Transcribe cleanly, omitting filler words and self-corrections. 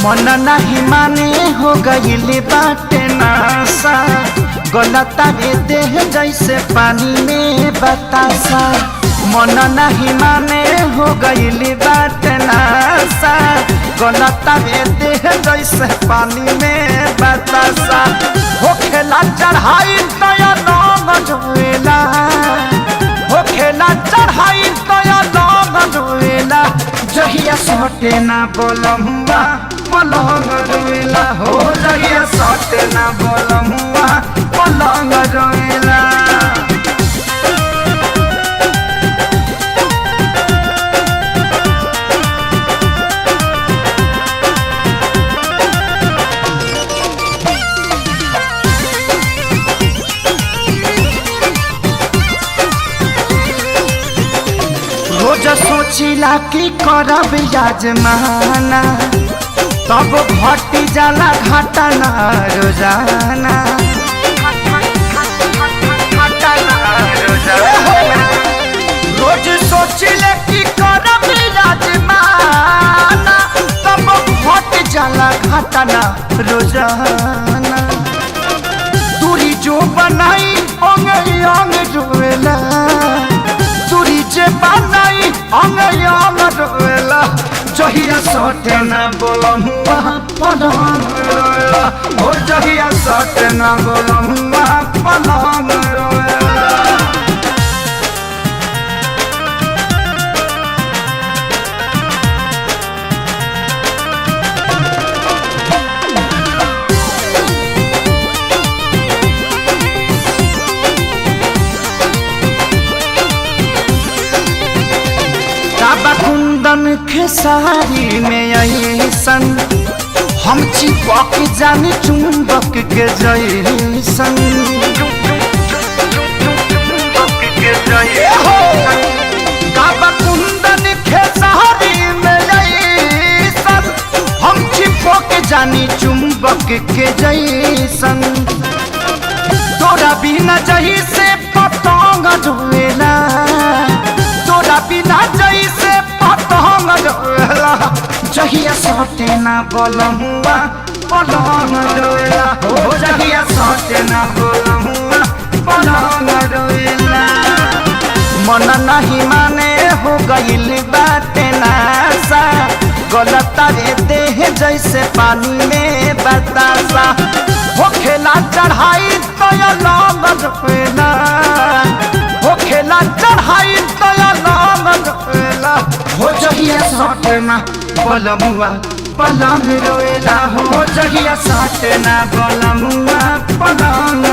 मन नहीं माने हो गईल बाटे नासा, गलता रे देह जैसे पानी में बतासा। मन नहीं माने हो गईल बाटे नासा, गलता रे देह जैसे पानी में बतासा। हो खेला चढ़ाई तया नौग जोएला, हो खेला चढ़ाई तया नौग जोएला। जहिया सटे ना बोलमुआ पलंग रोएला, हो जहिया सटे ना बोलमुआ पलंग रोएला। रोज सोचिला कि करब याजमाना, तब घटी जाला घटना रोजाना। रोज सोचिले कि करब याजमाना, तब घट जाला घटना रोजाना। दूरी जो बनाई अंग अंग रोएला, दूरी जे बनाई अंग अंग रोएला। जहिया सटे ना बोलमुआ पलंग रोएला, हो जहिया सटे ना बोलमुआ पलंग रोएला। काबा कुंदन खेसारी में ऐसन, हम चिपक जानी चुंबक के जैसन। काबा कुंदन खेसारी में ऐसन, हम चिपक जानी चुंबक के जैसन। तोरा बिना जैसे पतंग जोएला, तोरा बिना जैसे पतंग जोएला। जहिया सटे ना बोलमुआ पलंग रोएला, हो जहिया सटे ना बोलमुआ पलंग रोएला। मन नहीं माने हो गईल बाटे नासा, गलता रे देह जैसे पानी में बतासा। हो खेला चढ़ाई तया लंग जोएला, हो खेला चढ़ाई तया लंग जोएला। हो जहिया सटे ना बोलमुआ पलंग रोएला, हो जहिया सटे ना बोलमुआ पलंग